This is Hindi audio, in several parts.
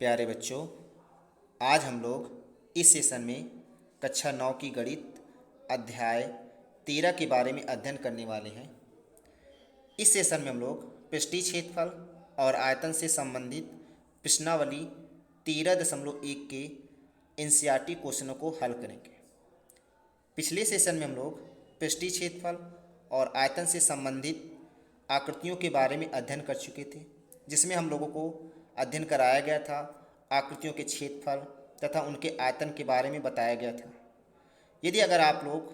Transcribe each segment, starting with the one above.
प्यारे बच्चों, आज हम लोग इस सेशन में कक्षा 9 की गणित अध्याय 13 के बारे में अध्ययन करने वाले हैं। इस सेशन में हम लोग पृष्ठीय क्षेत्रफल और आयतन से संबंधित प्रश्नावली 13.1 के एनसीईआरटी क्वेश्चनों को हल करेंगे। पिछले सेशन में हम लोग पृष्ठीय क्षेत्रफल और आयतन से संबंधित आकृतियों के बारे में अध्ययन कर चुके थे, जिसमें हम लोगों को अध्ययन कराया गया था आकृतियों के क्षेत्रफल तथा उनके आयतन के बारे में बताया गया था। यदि अगर आप लोग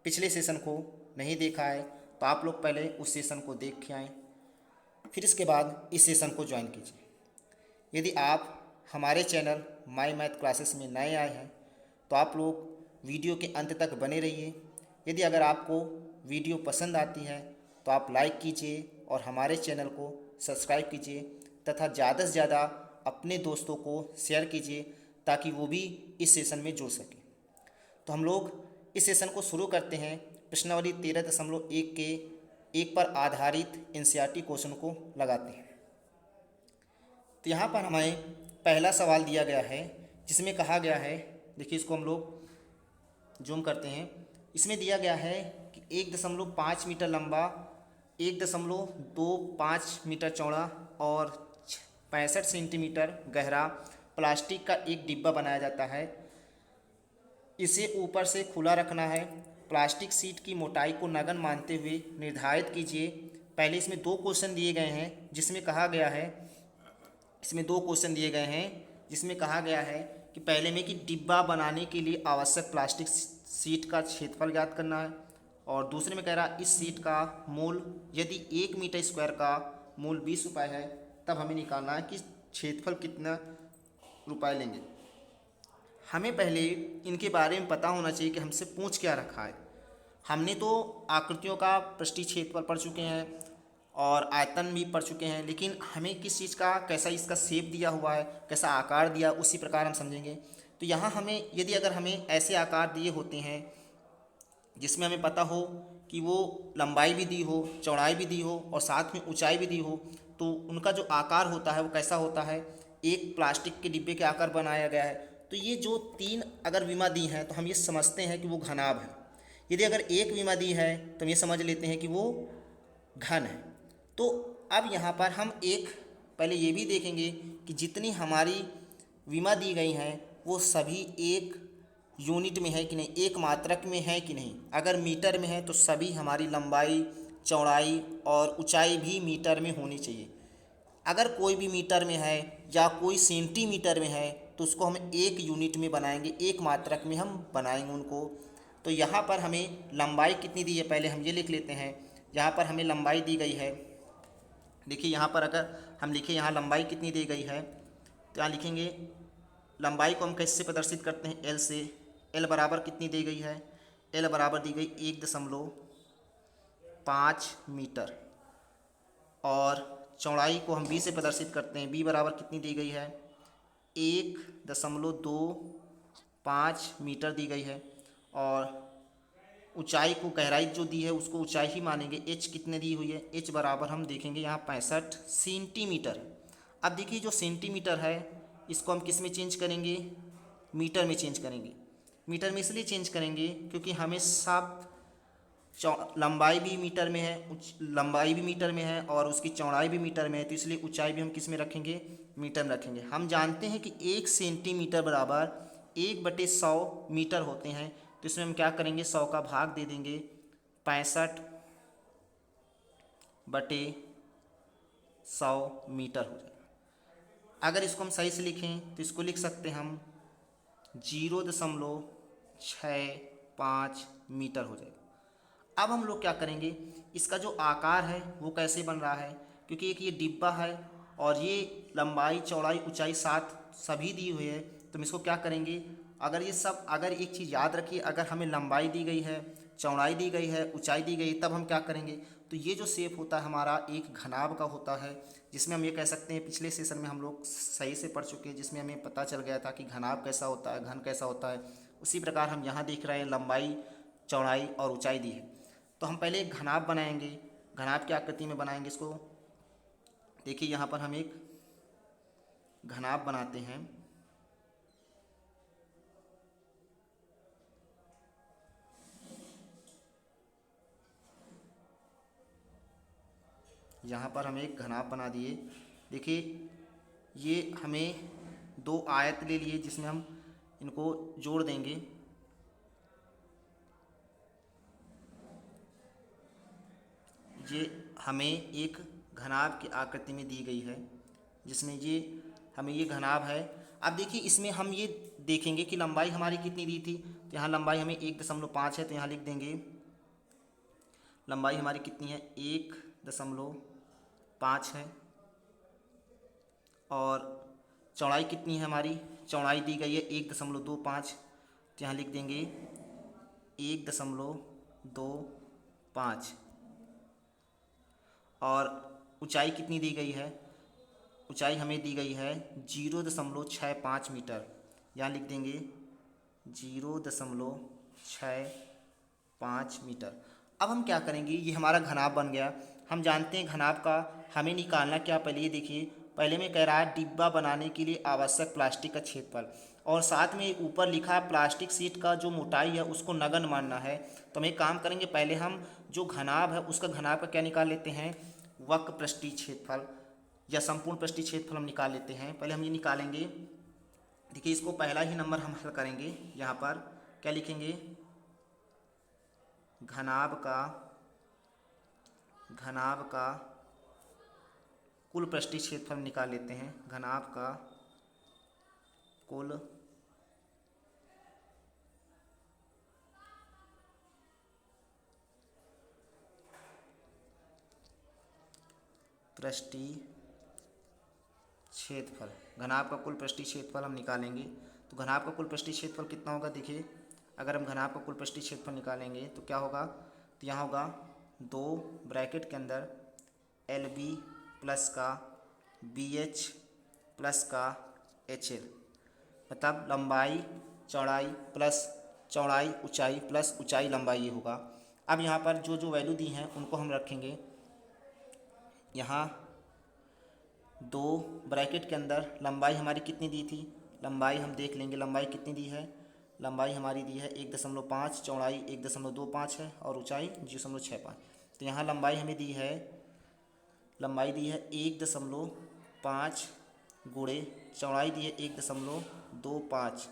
पिछले सेशन को नहीं देखा है तो आप लोग पहले उस सेशन को देख के आएँ, फिर इसके बाद इस सेशन को ज्वाइन कीजिए। यदि आप हमारे चैनल माई मैथ क्लासेस में नए आए हैं तो आप लोग वीडियो के अंत तक बने रहिए। यदि अगर आपको वीडियो पसंद आती है तो आप लाइक कीजिए और हमारे चैनल को सब्सक्राइब कीजिए तथा ज़्यादा से ज़्यादा अपने दोस्तों को शेयर कीजिए ताकि वो भी इस सेशन में जुड़ सकें। तो हम लोग इस सेशन को शुरू करते हैं प्रश्नावली 13.1 के एक पर आधारित एनसीईआरटी क्वेश्चन को लगाते हैं। तो यहाँ पर हमें पहला सवाल दिया गया है जिसमें कहा गया है, देखिए इसको हम लोग जूम करते हैं। इसमें दिया गया है कि 1.5 मीटर लंबा, 1.25 मीटर चौड़ा और 65 सेंटीमीटर गहरा प्लास्टिक का एक डिब्बा बनाया जाता है। इसे ऊपर से खुला रखना है। प्लास्टिक शीट की मोटाई को नगण्य मानते हुए निर्धारित कीजिए। पहले इसमें दो क्वेश्चन दिए गए हैं जिसमें कहा गया है, जिसमें कहा गया है कि पहले में कि डिब्बा बनाने के लिए आवश्यक प्लास्टिक शीट का क्षेत्रफल ज्ञात करना है, और दूसरे में कह रहा इस शीट का मूल यदि 1 मीटर स्क्वायर का मूल 20 रुपये है तब हमें निकालना है कि क्षेत्रफल कितना रुपये लेंगे। हमें पहले इनके बारे में पता होना चाहिए कि हमसे पूछ क्या रखा है। हमने तो आकृतियों का पृष्ठीय क्षेत्रफल पढ़ चुके हैं और आयतन भी पढ़ चुके हैं, लेकिन हमें किस चीज़ का कैसा इसका शेप दिया हुआ है, कैसा आकार दिया, उसी प्रकार हम समझेंगे। तो यहाँ हमें यदि अगर हमें ऐसे आकार दिए होते हैं जिसमें हमें पता हो कि वो लंबाई भी दी हो, चौड़ाई भी दी हो और साथ में ऊंचाई भी दी हो, तो उनका जो आकार होता है वो कैसा होता है, एक प्लास्टिक के डिब्बे के आकार बनाया गया है। तो ये जो तीन अगर विमा दी हैं तो हम ये समझते हैं कि वो घनाभ है। यदि अगर एक विमा दी है तो हम ये समझ लेते हैं कि वो घन है। तो अब यहाँ पर हम एक पहले ये भी देखेंगे कि जितनी हमारी विमा दी गई हैं वो सभी एक यूनिट में है कि नहीं, एक मात्रक में है कि नहीं। अगर मीटर में है तो सभी हमारी लंबाई, चौड़ाई और ऊंचाई भी मीटर में होनी चाहिए। अगर कोई भी मीटर में है या कोई सेंटीमीटर में है तो उसको हम एक यूनिट में बनाएंगे, एक मात्रक में हम बनाएंगे उनको। तो यहाँ पर हमें लंबाई कितनी दी है पहले हम ये लिख लेते हैं। यहाँ पर हमें लंबाई दी गई है, देखिए यहाँ पर अगर हम लिखें यहाँ लंबाई कितनी दी गई है तो यहाँ लिखेंगे लंबाई को हम कैसे प्रदर्शित करते हैं, एल से। एल बराबर कितनी दी गई है, एल बराबर दी गई 1.5 मीटर, और चौड़ाई को हम बी से प्रदर्शित करते हैं। बी बराबर कितनी दी गई है, 1.25 मीटर दी गई है, और ऊंचाई को गहराई जो दी है उसको ऊंचाई ही मानेंगे। एच कितने दी हुई है, एच बराबर हम देखेंगे यहाँ 65 सेंटीमीटर है। अब देखिए जो सेंटीमीटर है इसको हम किस में चेंज करेंगे, मीटर में चेंज करेंगे। मीटर में इसलिए चेंज करेंगे क्योंकि हमें सब लंबाई भी मीटर में है, लंबाई भी मीटर में है और उसकी चौड़ाई भी मीटर में है, तो इसलिए ऊंचाई भी हम किस में रखेंगे, मीटर में रखेंगे। हम जानते हैं कि 1 सेंटीमीटर बराबर 1/100 मीटर होते हैं, तो इसमें हम क्या करेंगे, 100 का भाग दे देंगे, 65/100 मीटर हो जाएगा। अगर इसको हम सही से लिखें तो इसको लिख सकते हैं हम 0.65 मीटर हो जाएगा। अब हम लोग क्या करेंगे, इसका जो आकार है वो कैसे बन रहा है, क्योंकि एक ये डिब्बा है और ये लंबाई, चौड़ाई, ऊंचाई साथ सभी दी हुई है, तो हम इसको क्या करेंगे, अगर ये सब, अगर एक चीज़ याद रखिए, अगर हमें लंबाई दी गई है, चौड़ाई दी गई है, ऊंचाई दी गई, तब हम क्या करेंगे, तो ये जो शेप होता है हमारा एक घनाभ का होता है, जिसमें हम ये कह सकते हैं, पिछले सेशन में हम लोग सही से पढ़ चुके हैं, जिसमें हमें पता चल गया था कि घनाभ कैसा होता है, घन कैसा होता है। उसी प्रकार हम यहाँ देख रहे हैं लंबाई, चौड़ाई और ऊंचाई दी है। तो हम पहले एक घनाभ बनाएंगे, घनाभ की आकृति में बनाएंगे इसको। देखिए यहाँ पर हम एक घनाभ बनाते हैं, यहाँ पर हम एक घनाभ बना दिए। देखिए ये हमें दो आयत ले लिए जिसमें हम इनको जोड़ देंगे। ये हमें एक घनाभ की आकृति में दी गई है जिसमें ये हमें ये घनाभ है। अब देखिए इसमें हम ये देखेंगे कि लंबाई हमारी कितनी दी थी। तो यहाँ लंबाई हमें 1.5 है, तो यहाँ लिख देंगे लंबाई हमारी कितनी है, 1.5 है। और चौड़ाई कितनी है हमारी, चौड़ाई दी गई है 1.25, तो यहाँ लिख देंगे 1.25। और ऊंचाई कितनी दी गई है, ऊंचाई हमें दी गई है 0.65 मीटर, यहाँ लिख देंगे 0.65 मीटर। अब हम क्या करेंगे, ये हमारा घनाभ बन गया। हम जानते हैं घनाभ का हमें निकालना क्या, पहले ये देखिए, पहले में कह रहा है डिब्बा बनाने के लिए आवश्यक प्लास्टिक का क्षेत्रफल, और साथ में ऊपर लिखा है प्लास्टिक सीट का जो मोटाई है उसको नगण्य मानना है। तो हम एक काम करेंगे, पहले हम जो घनाभ है उसका घनाभ का क्या निकाल लेते हैं, वक्र पृष्ठीय क्षेत्रफल या संपूर्ण पृष्ठीय क्षेत्रफल हम निकाल लेते हैं। पहले हम ये निकालेंगे। देखिए इसको पहला ही नंबर हम हल करेंगे। यहाँ पर क्या लिखेंगे, घनाभ का कुल पृष्ठीय क्षेत्रफल निकाल लेते हैं। घनाभ का कुल पृष्ठीय क्षेत्रफल, घनाभ का कुल पृष्ठीय क्षेत्रफल हम निकालेंगे। तो घनाभ का कुल पृष्ठीय क्षेत्रफल कितना होगा, देखिए अगर हम घनाभ का कुल पृष्ठीय क्षेत्रफल निकालेंगे तो क्या होगा, तो यहाँ होगा 2 ब्रैकेट के अंदर LB प्लस का BH प्लस का HL, मतलब लंबाई चौड़ाई प्लस चौड़ाई ऊंचाई प्लस ऊंचाई लंबाई ये होगा। अब यहाँ पर जो जो वैल्यू दी हैं उनको हम रखेंगे। यहाँ 2 ब्रैकेट के अंदर लंबाई हमारी कितनी दी थी, लंबाई हम देख लेंगे लंबाई कितनी दी है। लंबाई हमारी दी है 1.5, चौड़ाई 1.25 है और ऊंचाई 0.65। तो यहाँ लंबाई हमें दी है, लंबाई दी है 1.5 गुणे चौड़ाई दी है 1.25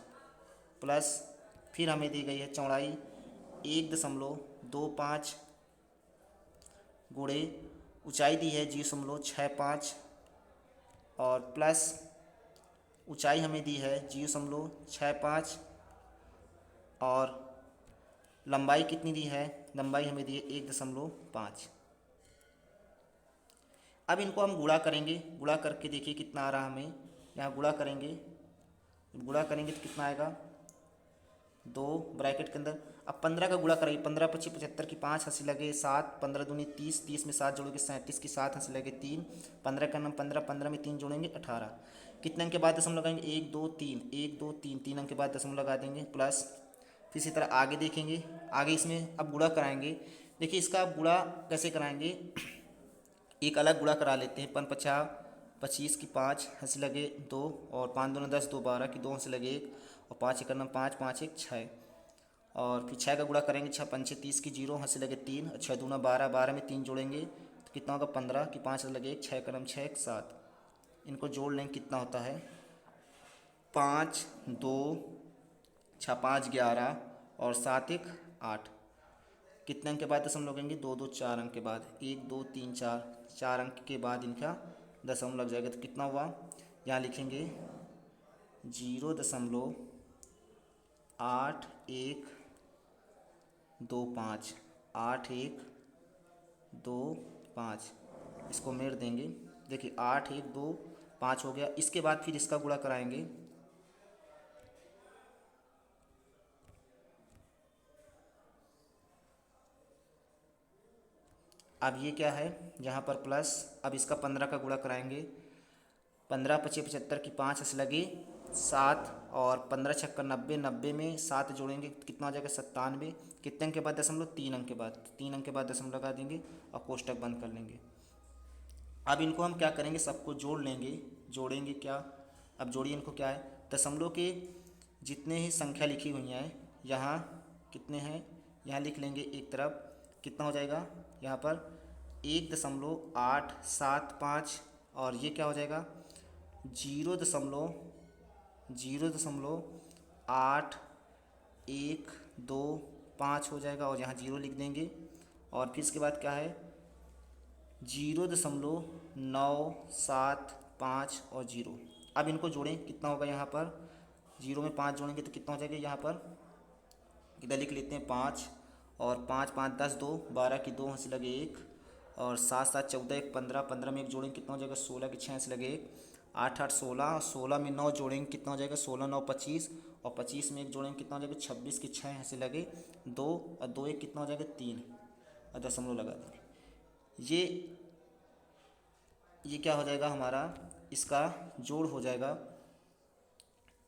प्लस फिर हमें दी गई है चौड़ाई 1.25 गुणे ऊंचाई दी है 0.65 और प्लस ऊंचाई हमें दी है 0.65 और लंबाई कितनी दी है, लंबाई हमें दी है 1.5। अब इनको हम गुणा करेंगे, गुणा करके देखिए कितना आ रहा हमें। यहाँ गुणा करेंगे, गुणा करेंगे तो कितना आएगा, 2 ब्रैकेट के अंदर। अब 15 का गुणा करेंगे, 15 पच्चीस 75 की 5 हंसी लगे 7, 15 दूनी 30, 30 में 7 जोड़ोगे 37 की 7 हंसी लगे 3, 15 का नाम 15, 15 में 3 जोड़ेंगे 18। कितने अंक के बाद दशमलव लगाएंगे, 1 2 3, 1 2 3, 3 अंक के बाद दशमलव लगा देंगे प्लस। फिर इसी तरह आगे देखेंगे, आगे इसमें अब गुणा कराएंगे। देखिए इसका गुणा कैसे कराएंगे, एक अलग गुणा करा लेते हैं। 25 की 5 हंसी लगे 2 और 5 दूना 10, 2 12 की 2 हंसी लगे 1 और 5 एक 5, 5 एक 6 और फिर 6 का गुणा करेंगे, 6 पंचे 30 की 0 हंसी लगे 3, 6 दूना 12, 12 में 3 जोड़ेंगे तो कितना होगा 15 की 5 हंसी लगे 1, 6 कलम 6 एक 7। इनको जोड़ लेंगे कितना होता है 5 2 6 5 11 और 7 एक 8। कितने अंक के बाद दशमलव लगेंगे, 2 2 4 अंक के बाद 1 2 3 4, 4 अंक के बाद इनका दशमलव लग जाएगा। तो कितना हुआ, यहाँ लिखेंगे 0.8125, 8125 इसको मेर देंगे। देखिए 8125 हो गया। इसके बाद फिर इसका गुणा कराएंगे, अब ये क्या है यहाँ पर प्लस। अब इसका 15 का गुणा कराएंगे, 15 पच्चीस 75 की 5 हंस लगे 7 और 15 छक्का 90, 90 में 7 जोड़ेंगे तो कितना हो जाएगा 97। कितने अंक के बाद दशमलव, 3 अंक के बाद, 3 अंक के बाद दशमलव लगा देंगे और कोष्टक बंद कर लेंगे। अब इनको हम क्या करेंगे, सबको जोड़ लेंगे। जोड़ेंगे क्या, अब जोड़िए इनको, क्या है, दशमलव के जितने ही संख्या लिखी हुई हैं यहाँ कितने हैं, यहाँ लिख लेंगे एक तरफ, कितना हो जाएगा यहाँ पर 1.875, और ये क्या हो जाएगा 0.815 हो जाएगा, और यहाँ जीरो लिख देंगे। और फिर इसके बाद क्या है 0.975 और जीरो। अब इनको जोड़ें, कितना होगा यहाँ पर, जीरो में 5 जोड़ेंगे तो कितना हो जाएगा यहाँ पर, इधर लिख लेते हैं 5, और 5 5 10 2 12 की 2 हंस लगे 1, और 7 7 14 1 15, 15 में 1 जोड़ेंगे कितना हो जाएगा 16 की 6 हंस लगे 1, 8 8 16, 16 में 9 जोड़ेंगे कितना हो जाएगा 16 9 25, और 25 में 1 जोड़ेंगे कितना हो जाएगा 26 की 6 हंस लगे 2, और 2 1 कितना हो जाएगा 3, और दशमलव लगा देंगे। ये क्या हो जाएगा हमारा, इसका जोड़ हो जाएगा।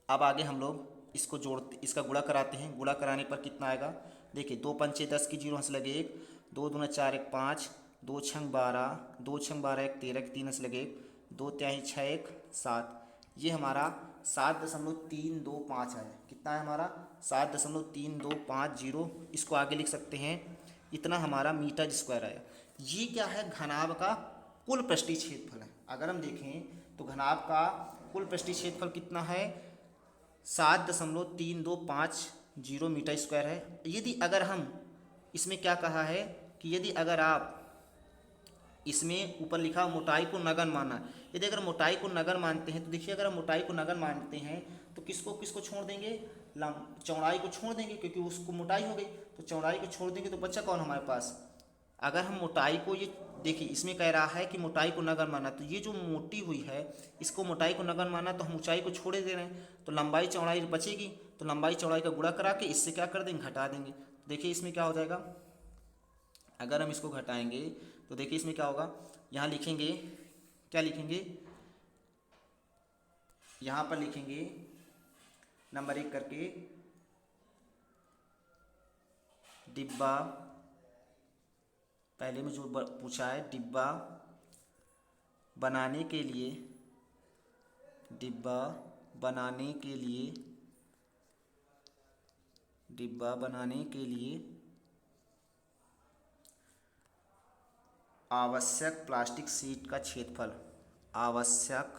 अब आगे हम लोग इसको जोड़ते, इसका गुणा कराते हैं। गुणा कराने पर कितना आएगा, देखिए 2 पंचे 10 की 0 हंस लगे 1, 2 दूना 4 1 5, 2 छंग 12, 2 छंग 12 1 13 की 3 हंस लगे 1, 2 त्याही 6 1 7। ये हमारा 7.325 है। कितना है हमारा 7.325। इसको आगे लिख सकते हैं, इतना हमारा मीटर स्क्वायर आया। ये क्या है, घनाभ का कुल पृष्ठीय क्षेत्रफल है। अगर हम देखें तो घनाभ का कुल पृष्ठीय क्षेत्रफल कितना है 7.3250 मीटर स्क्वायर है। यदि अगर हम इसमें क्या कहा है कि यदि अगर आप इसमें ऊपर लिखा मोटाई को नगन मानना, यदि अगर मोटाई को नगन मानते हैं तो देखिए, अगर हम मोटाई को नगन मानते हैं तो किसको किसको छोड़ देंगे, चौड़ाई को छोड़ देंगे, क्योंकि उसको मोटाई हो गई, तो चौड़ाई को छोड़ देंगे तो बच्चा कौन हमारे पास। अगर हम मोटाई को, ये देखिए इसमें कह रहा है कि मोटाई को नगन माना, तो ये जो मोटी हुई है इसको मोटाई को नगन माना, तो हम ऊंचाई को छोड़े दे रहे हैं, तो लंबाई चौड़ाई बचेगी, तो लंबाई चौड़ाई का गुणा करा के इससे क्या कर देंगे, घटा देंगे। देखिए इसमें क्या हो जाएगा, अगर हम इसको घटाएंगे तो देखिए इसमें क्या होगा, यहाँ लिखेंगे, क्या लिखेंगे, यहाँ पर लिखेंगे नंबर 1 करके, डिब्बा, पहले में जो पूछा है डिब्बा बनाने के लिए, डिब्बा बनाने के लिए, डिब्बा बनाने के लिए आवश्यक प्लास्टिक शीट का क्षेत्रफल, आवश्यक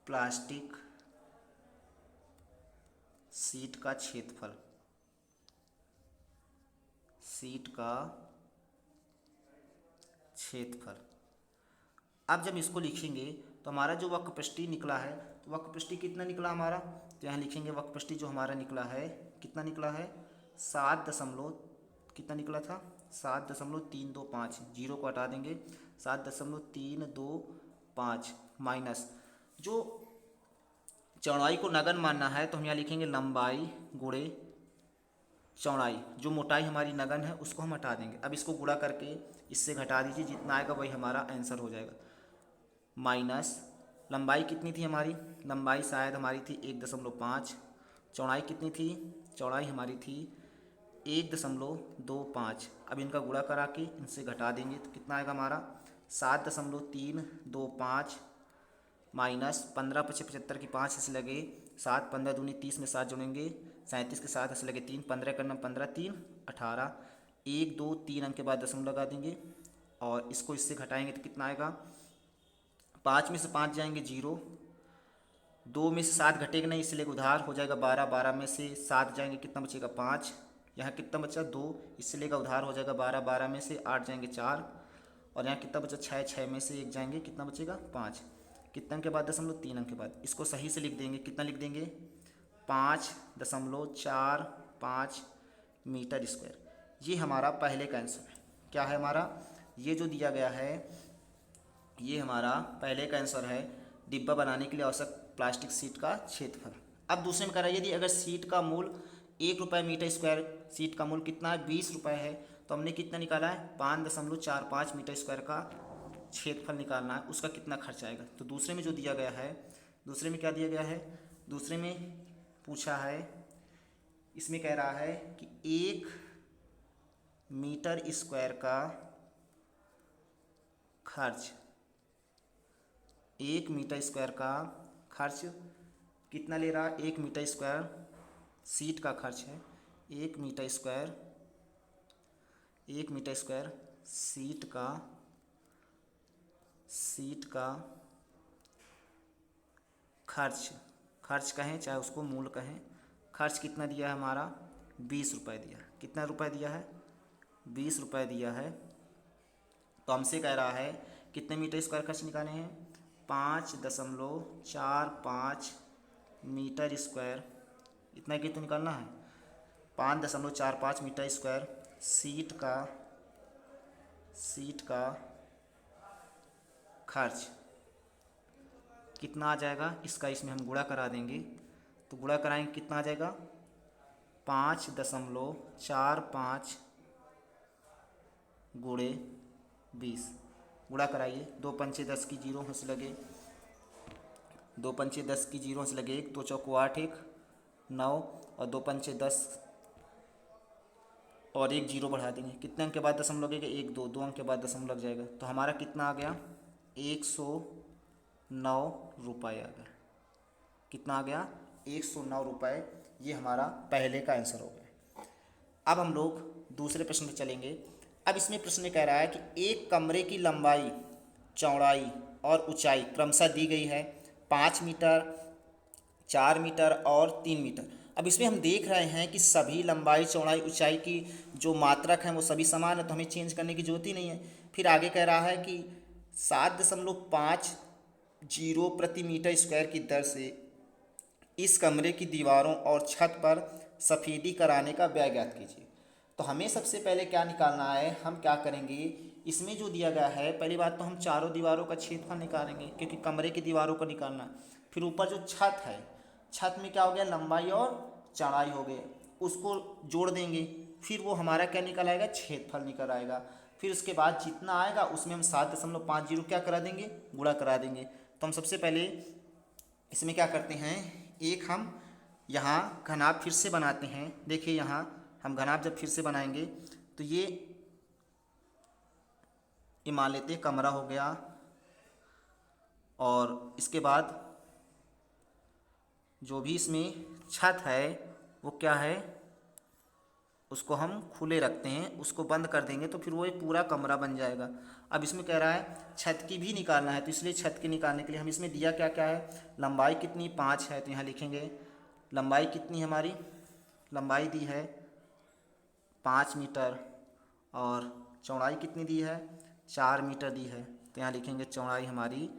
प्लास्टिक शीट का क्षेत्रफल, शीट का क्षेत्रफल। अब जब इसको लिखेंगे तो हमारा जो वक्रपृष्ठीय निकला है, तो वक्रपृष्ठीय कितना निकला हमारा, तो यहाँ लिखेंगे वक्रपृष्ठीय जो हमारा निकला है, कितना निकला है 7 दशमलव, कितना निकला था 7.325, जीरो को हटा देंगे, 7.325 माइनस, जो चौड़ाई को नगन मानना है तो हम यहाँ लिखेंगे लंबाई गुणे चौड़ाई, जो मोटाई हमारी नगन है उसको हम हटा देंगे। अब इसको गुणा करके इससे घटा दीजिए, जितना आएगा वही हमारा आंसर हो जाएगा, माइनस लंबाई कितनी थी हमारी, लंबाई शायद हमारी थी 1.5, चौड़ाई कितनी थी, चौड़ाई हमारी थी 1.25। अब इनका गुणा करा के इनसे घटा देंगे तो कितना आएगा हमारा 7.325 माइनस 15 पचे 75 की 5 से लगे 7, 15 दूनी 30 में 7 जोड़ेंगे 37 के 7 से लगे 3, 15 करना 15 3 18, 1 2 3 अंक के बाद दशमलव लगा देंगे, और इसको इससे घटाएंगे तो कितना आएगा, 5 में से 5 जाएंगे 0, 2 में से 7 घटेगा नहीं इसलिए उधार हो जाएगा 12, 12 में से 7 जाएंगे कितना बचेगा 5, यहाँ कितना बचा 2, इससे लेगा उधार हो जाएगा 12, 12 में से 8 जाएंगे 4, और यहाँ कितना बचा 6, 6 में से 1 जाएंगे कितना बचेगा 5, कितना अंक के बाद 3 अंक के बाद, इसको सही से लिख देंगे, कितना लिख देंगे 5.45 मीटर स्क्वायर। ये हमारा पहले का आंसर है। क्या है हमारा, ये जो दिया गया है ये हमारा पहले का आंसर है, डिब्बा बनाने के लिए आवश्यक प्लास्टिक शीट का क्षेत्रफल। अब दूसरे में कह रहा है यदि अगर शीट का मूल्य 1 रुपये मीटर स्क्वायर, शीट का मूल्य कितना है 20 रुपये है, तो हमने कितना निकाला है 5.45 मीटर स्क्वायर का क्षेत्रफल निकालना है, उसका कितना खर्च आएगा। तो दूसरे में जो दिया गया है, दूसरे में क्या दिया गया है, दूसरे में पूछा है इसमें कह रहा है कि 1 मीटर स्क्वायर का खर्च, 1 मीटर स्क्वायर का खर्च कितना ले रहा है? 1 मीटर स्क्वायर सीट का खर्च है। 1 metre square, 1 metre square seat का खर्च, खर्च कहें चाहे उसको मूल कहें, खर्च कितना दिया है हमारा? 20 रुपये दिया है। कितना रुपए दिया है? 20 रुपये दिया है। तो हमसे कह रहा है कितने मीटर स्क्वायर खर्च निकाले हैं? 5.45 मीटर स्क्वायर, इतना की तो निकालना है। 5.45 मीटर स्क्वायर सीट का खर्च कितना आ जाएगा? इसका इसमें हम गुणा करा देंगे, तो गुणा कराएंगे कितना आ जाएगा? 5.45 गुणे 20, गुणा कराइए। 2 पंचे 10 की जीरो हंस लगे, 2 पंचे 10 की जीरो हंस लगे, 1 2 चौको 8 1 9 और 2 पंचे 10 और 1 जीरो बढ़ा देंगे। कितने अंक के बाद दशमलव लगेगा? 1 2, 2 अंक के बाद दशमलव लग जाएगा। तो हमारा कितना आ गया? 109 रुपये आ गया। कितना आ गया? 109 रुपये। ये हमारा पहले का आंसर हो गया। अब हम लोग दूसरे प्रश्न पे चलेंगे। अब इसमें प्रश्न कह रहा है कि एक कमरे की लंबाई, चौड़ाई और ऊंचाई क्रमशः दी गई है 5 मीटर, 4 मीटर और 3 मीटर। अब इसमें हम देख रहे हैं कि सभी लंबाई, चौड़ाई, ऊंचाई की जो मात्रक हैं वो सभी समान है, तो हमें चेंज करने की जरूरत ही नहीं है। फिर आगे कह रहा है कि 7.50 प्रति मीटर स्क्वायर की दर से इस कमरे की दीवारों और छत पर सफेदी कराने का व्यय ज्ञात कीजिए। तो हमें सबसे पहले क्या निकालना है? हम क्या करेंगे, इसमें जो दिया गया है, पहली बात तो हम चारों दीवारों का क्षेत्रफल निकालेंगे क्योंकि कमरे की दीवारों को निकालना है। फिर ऊपर जो छत है, छत में क्या हो गया? लंबाई और चौड़ाई हो गए, उसको जोड़ देंगे। फिर वो हमारा क्या निकल आएगा? क्षेत्रफल निकल आएगा। फिर उसके बाद जितना आएगा उसमें हम 7.50 क्या करा देंगे? गुणा करा देंगे। तो हम सबसे पहले इसमें क्या करते हैं, एक हम यहाँ घनाभ फिर से बनाते हैं। देखिए यहाँ हम घनाभ जब फिर से बनाएंगे तो ये मान लेते हैं कमरा हो गया, और इसके बाद जो भी इसमें छत है वो क्या है, उसको हम खुले रखते हैं, उसको बंद कर देंगे तो फिर वो एक पूरा कमरा बन जाएगा। अब इसमें कह रहा है छत की भी निकालना है, तो इसलिए छत की निकालने के लिए हम इसमें दिया क्या क्या है? लंबाई कितनी? 5 है, तो यहाँ लिखेंगे लंबाई कितनी हमारी? लंबाई दी है 5 मीटर और चौड़ाई कितनी दी है? 4 मीटर दी है, तो यहाँ लिखेंगे चौड़ाई हमारी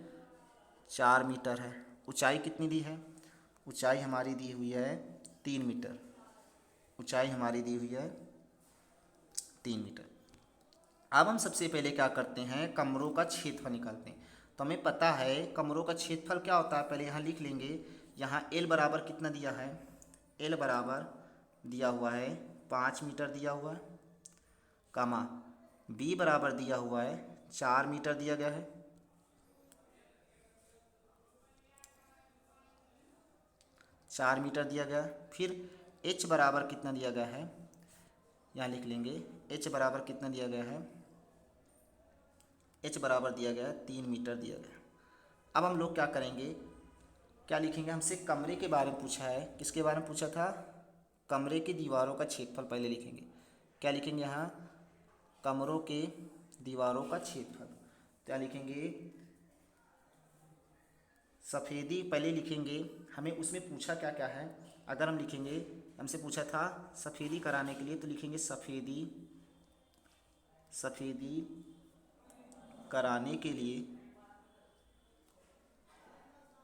4 मीटर है। ऊंचाई कितनी दी है? ऊंचाई हमारी दी हुई है 3 मीटर। ऊंचाई हमारी दी हुई है 3 मीटर। अब हम सबसे पहले क्या करते हैं, कमरों का क्षेत्रफल निकालते हैं। तो हमें पता है कमरों का क्षेत्रफल क्या होता है, पहले यहाँ लिख लेंगे। यहाँ एल बराबर कितना दिया है? एल बराबर दिया हुआ है 5 मीटर दिया हुआ है, कामा बी बराबर दिया हुआ है 4 मीटर दिया गया है, 4 मीटर दिया गया। फिर एच बराबर कितना दिया गया है? यहाँ लिख लेंगे एच बराबर कितना दिया गया है? एच बराबर दिया गया है 3 मीटर दिया गया। अब हम लोग क्या करेंगे, क्या लिखेंगे? हमसे कमरे के बारे में पूछा है। किसके बारे में पूछा था? कमरे की दीवारों का क्षेत्रफल पहले लिखेंगे। क्या लिखेंगे यहाँ? कमरों के दीवारों का क्षेत्रफल। क्या लिखेंगे? सफ़ेदी पहले लिखेंगे। हमें उसमें पूछा क्या क्या है, अगर हम लिखेंगे, हमसे पूछा था सफ़ेदी कराने के लिए, तो लिखेंगे सफ़ेदी कराने के लिए,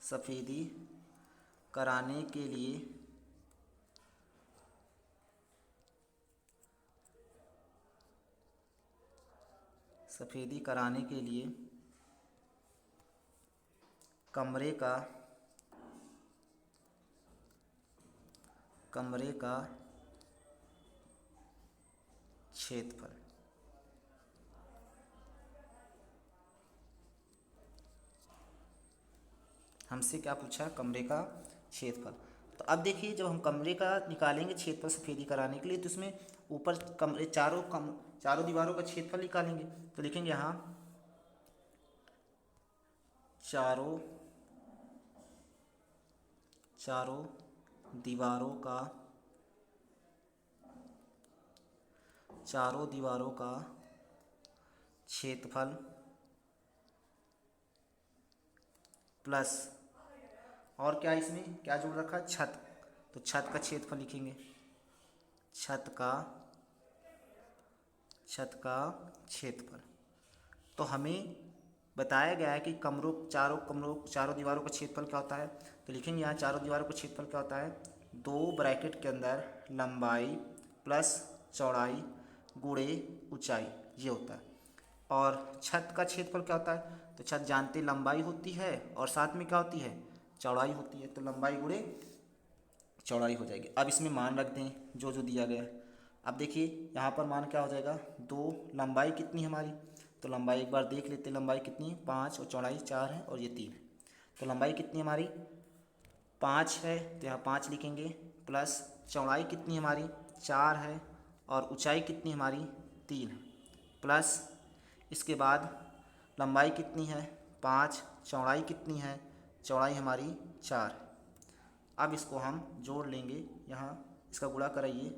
सफ़ेदी कराने के लिए सफ़ेदी कराने के लिए कमरे का क्षेत्रफल। हमसे क्या पूछा? कमरे का क्षेत्रफल। तो अब देखिए जब हम कमरे का निकालेंगे क्षेत्रफल सफ़ेदी कराने के लिए, तो इसमें ऊपर कमरे चारों दीवारों का क्षेत्रफल निकालेंगे। तो लिखेंगे यहाँ चारों दीवारों का क्षेत्रफल प्लस, और क्या इसमें क्या जोड़ रखा है, छत। तो छत का क्षेत्रफल लिखेंगे, छत का क्षेत्रफल। तो हमें बताया गया है कि चारों दीवारों का क्षेत्रफल क्या होता है। तो लिखेंगे यहाँ चारों दीवारों का क्षेत्रफल क्या होता है, 2 ब्रैकेट के अंदर लंबाई प्लस चौड़ाई गुणे ऊंचाई, ये होता है। और छत का क्षेत्रफल क्या होता है, तो छत जानते लंबाई होती है और साथ में क्या होती है, चौड़ाई होती है। तो लंबाई गुणे चौड़ाई हो जाएगी। अब इसमें मान रख दें जो जो दिया गया है। अब देखिए यहाँ पर मान क्या हो जाएगा, 2, लंबाई कितनी है हमारी, तो लंबाई एक बार देख लेते हैं, लंबाई कितनी है 5 और चौड़ाई 4 है और ये 3 है। तो लंबाई कितनी हमारी 5 है, तो यहाँ 5 लिखेंगे, प्लस चौड़ाई कितनी हमारी 4 है और ऊंचाई कितनी हमारी 3 है, प्लस इसके बाद लंबाई कितनी है 5, चौड़ाई कितनी है, चौड़ाई हमारी 4 है। अब इसको हम जोड़ लेंगे, यहाँ इसका गुणा कराइए,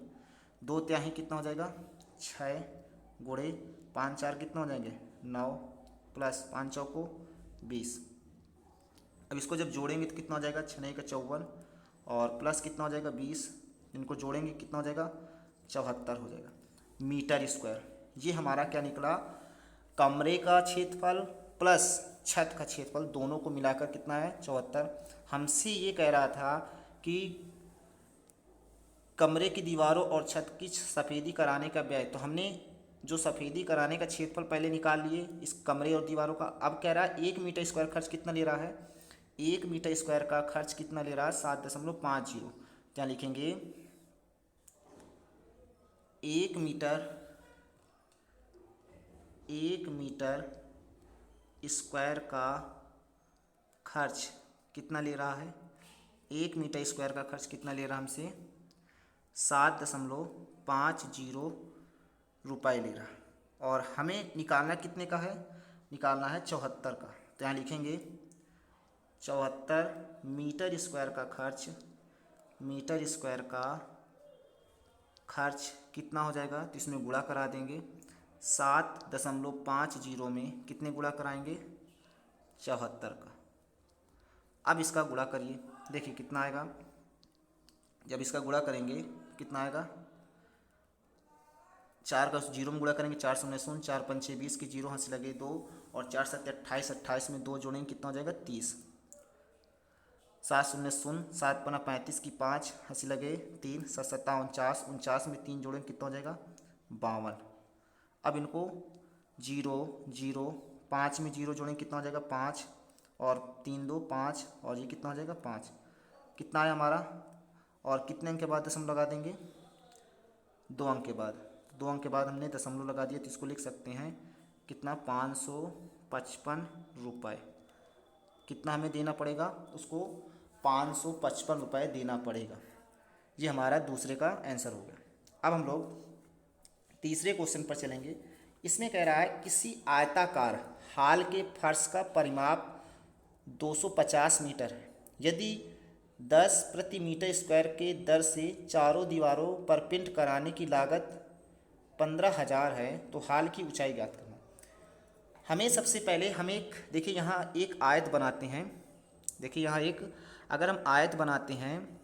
2 तिहाई कितना हो जाएगा 6 गुणे 5 4 कितना हो जाएंगे 9, प्लस 5 चौको 20। अब इसको जब जोड़ेंगे तो कितना हो जाएगा 6 का 54 और प्लस कितना हो जाएगा 20, इनको जोड़ेंगे कितना हो जाएगा 74 हो जाएगा मीटर स्क्वायर। ये हमारा क्या निकला, कमरे का क्षेत्रफल प्लस छत का क्षेत्रफल दोनों को मिलाकर कितना है 74। हमसे ये कह रहा था कि कमरे की दीवारों और छत की सफ़ेदी कराने का व्यय, तो हमने जो सफ़ेदी कराने का क्षेत्रफल पहले निकाल लिए इस कमरे और दीवारों का। अब कह रहा है 1 मीटर स्क्वायर खर्च कितना ले रहा है, 1 मीटर स्क्वायर का खर्च कितना ले रहा है 7.50। क्या लिखेंगे 1 मीटर स्क्वायर का खर्च कितना ले रहा है, 1 मीटर स्क्वायर का खर्च कितना ले रहा है हमसे 7.50 रुपये ले रहा है। और हमें निकालना कितने का है, निकालना है 74 का। तो यहाँ लिखेंगे 74 मीटर स्क्वायर का खर्च कितना हो जाएगा, तो इसमें गुणा करा देंगे 7.50 में कितने गुणा कराएंगे 74 का। अब इसका गुणा करिए, देखिए कितना आएगा, जब इसका गुणा करेंगे कितना आएगा, 4 का 0 में गुणा करेंगे 4 शून्य शून्य, 4 पंचे 20 की 0 हंस लगे 2 और 4 सत्ते 28, 28 में 2 जोड़ेंगे कितना हो जाएगा 30, 7 शून्य शून्य, 7 पना 35 की 5 हंसी लगे 3, 7 सत्ता 49, 49 में 3 जोड़ेंगे कितना हो जाएगा 52। अब इनको 0 0 5 में 0 जोड़ेंगे कितना हो जाएगा 5 और 3 2 5 और ये कितना हो जाएगा 5, कितना है हमारा, और कितने अंक के बाद दशमलव लगा देंगे 2 अंक के बाद, 2 अंक के बाद हमने दशमलव लगा दिया, तो इसको लिख सकते हैं कितना 555 रुपये। कितना हमें देना पड़ेगा उसको 555 रुपये देना पड़ेगा। ये हमारा दूसरे का आंसर हो गया। अब हम लोग तीसरे क्वेश्चन पर चलेंगे। इसमें कह रहा है किसी आयताकार हाल के फर्श का परिमाप 250 मीटर है, यदि 10 प्रति मीटर स्क्वायर के दर से चारों दीवारों पर पेंट कराने की लागत 15,000 है, तो हाल की ऊंचाई ज्ञात करना। हमें सबसे पहले देखिए यहाँ एक आयत बनाते हैं, देखिए यहाँ एक अगर हम आयत बनाते हैं,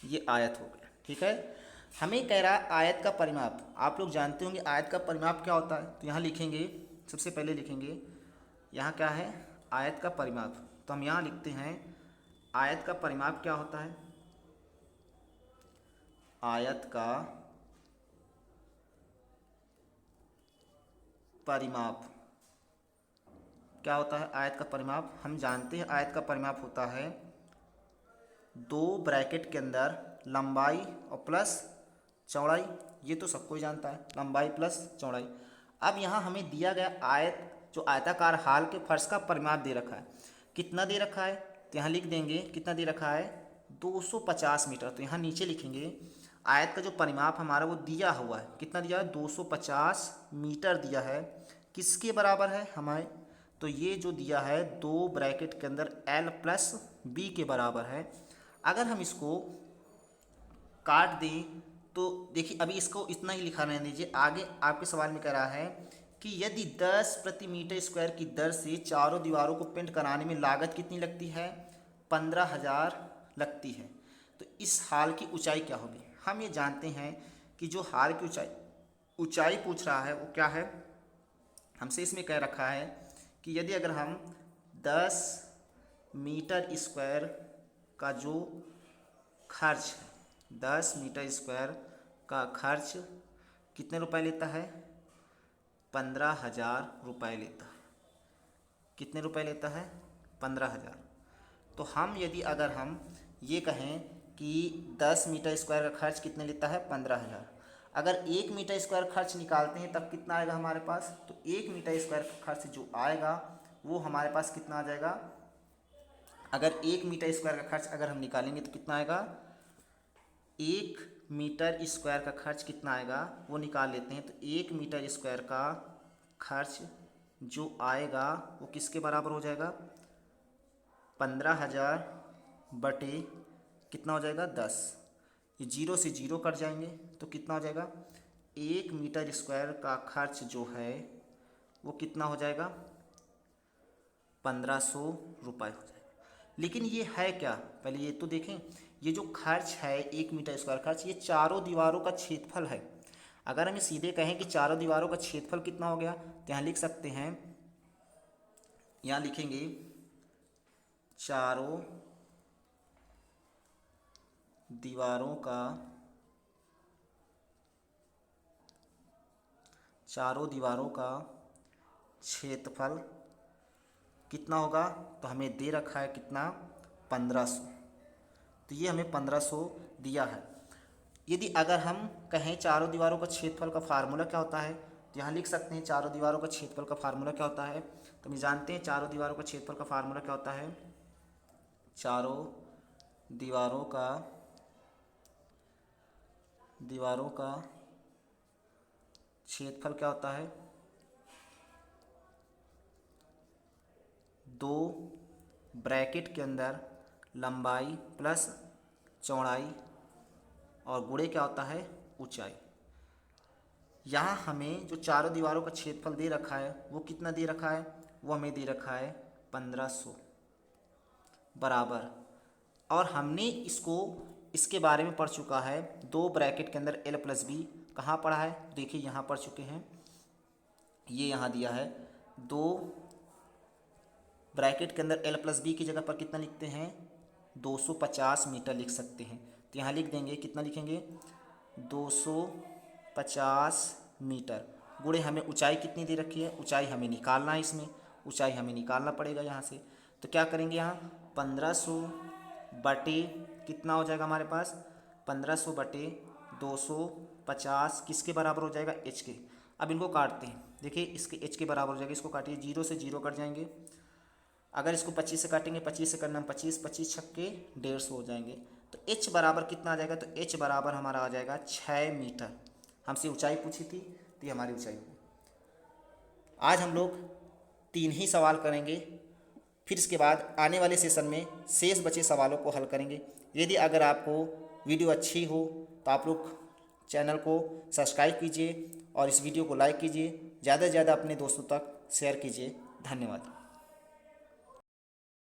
ये आयत हो गया, ठीक है। हमें कह रहा है आयत का परिमाप, आप लोग जानते होंगे आयत का परिमाप क्या होता है। तो यहाँ लिखेंगे, सबसे पहले लिखेंगे यहाँ क्या है आयत का परिमाप। तो हम यहाँ लिखते हैं आयत का परिमाप क्या होता है, आयत का परिमाप क्या होता है, आयत का परिमाप हम जानते हैं आयत का परिमाप होता है 2 ब्रैकेट के अंदर लंबाई और प्लस चौड़ाई, ये तो सबको ही जानता है लंबाई प्लस चौड़ाई। अब यहाँ हमें दिया गया आयत जो आयताकार हाल के फर्श का परिमाप दे रखा है, कितना दे रखा है, तो यहाँ लिख देंगे कितना दे रखा है 250 मीटर। तो यहाँ नीचे लिखेंगे आयत का जो परिमाप हमारा वो दिया हुआ है, कितना दिया है, 250 मीटर दिया है। किसके बराबर है हमारे, तो ये जो दिया है 2 ब्रैकेट के अंदर L प्लस B के बराबर है। अगर हम इसको काट दें तो देखिए, अभी इसको इतना ही लिखा रहने दीजिए। आगे आपके सवाल में कह रहा है कि यदि 10 प्रति मीटर स्क्वायर की दर से चारों दीवारों को पेंट कराने में लागत कितनी लगती है, 15,000 लगती है, तो इस हाल की ऊंचाई क्या होगी। हम ये जानते हैं कि जो हाल की ऊंचाई पूछ रहा है वो क्या है, हमसे इसमें कह रखा है कि यदि अगर हम 10 मीटर स्क्वायर का जो खर्च है, 10 मीटर स्क्वायर का खर्च कितने रुपए लेता है, 15,000 रुपये लेता है। कितने रुपए लेता है, 15,000। तो हम यदि अगर हम ये कहें कि 10 मीटर स्क्वायर का खर्च कितने लेता है, 15,000, अगर 1 मीटर स्क्वायर खर्च निकालते हैं तब कितना आएगा हमारे पास, तो 1 मीटर स्क्वायर का खर्च जो आएगा वो हमारे पास कितना आ जाएगा, अगर 1 मीटर स्क्वायर का खर्च अगर हम निकालेंगे तो कितना आएगा, 1 मीटर स्क्वायर का खर्च कितना आएगा वो निकाल लेते हैं। तो 1 मीटर स्क्वायर का खर्च जो आएगा वो किसके बराबर हो जाएगा, 15,000 बटे कितना हो जाएगा, 10। ये 0 से 0 कट जाएंगे तो कितना हो जाएगा, 1 मीटर स्क्वायर का खर्च जो है वो कितना हो जाएगा, 1500 रुपये हो जाएगा। लेकिन ये है क्या, पहले ये तो देखें, ये जो खर्च है 1 मीटर स्क्वायर खर्च, ये चारों दीवारों का क्षेत्रफल है। अगर हम सीधे कहें कि चारों दीवारों का क्षेत्रफल कितना हो गया, तो यहाँ लिख सकते हैं, यहाँ लिखेंगे चारों दीवारों का क्षेत्रफल कितना होगा, तो हमें दे रखा है कितना, 1500। तो ये हमें 1500 दिया है। यदि अगर हम कहें चारों दीवारों का क्षेत्रफल का फार्मूला क्या होता है, तो यहाँ लिख सकते हैं चारों दीवारों का क्षेत्रफल का फार्मूला क्या होता है। तो हम जानते हैं चारों दीवारों का क्षेत्रफल का फार्मूला क्या होता है, चारों दीवारों का क्षेत्रफल क्या होता है, 2 ब्रैकेट के अंदर लंबाई प्लस चौड़ाई और गुणे क्या होता है, ऊंचाई। यहाँ हमें जो चारों दीवारों का क्षेत्रफल दे रखा है वो कितना दे रखा है, वो हमें दे रखा है 1500 बराबर, और हमने इसको इसके बारे में पढ़ चुका है, 2 ब्रैकेट के अंदर L प्लस B कहाँ पढ़ा है, देखिए यहाँ पढ़ चुके हैं। ये यहाँ दिया है 2 ब्रैकेट के अंदर L प्लस B की जगह पर कितना लिखते हैं, 250 मीटर लिख सकते हैं। तो यहाँ लिख देंगे, कितना लिखेंगे, 250 मीटर गुणे हमें ऊंचाई कितनी दे रखी है, ऊंचाई हमें निकालना है, इसमें ऊंचाई हमें निकालना पड़ेगा यहाँ से। तो क्या करेंगे, यहाँ 1500 बटे कितना हो जाएगा हमारे पास, 1500 बटे 250 किसके बराबर हो जाएगा, h के। अब इनको काटते हैं, देखिए इसके h के बराबर हो जाएगा, इसको काटिए, 0 से 0 कट जाएंगे। अगर इसको 25 से काटेंगे, 25 से करना, 25 25 छक्के 150 हो जाएंगे। तो h बराबर कितना आ जाएगा, तो h बराबर हमारा आ जाएगा 6 मीटर। हमसे ऊंचाई पूछी थी तो ये हमारी ऊंचाई होगी। आज हम लोग 3 ही सवाल करेंगे, फिर इसके बाद आने वाले सेशन में शेष बचे सवालों को हल करेंगे। यदि अगर आपको वीडियो अच्छी हो तो आप लोग चैनल को सब्सक्राइब कीजिए और इस वीडियो को लाइक कीजिए, ज़्यादा से ज़्यादा अपने दोस्तों तक शेयर कीजिए। धन्यवाद।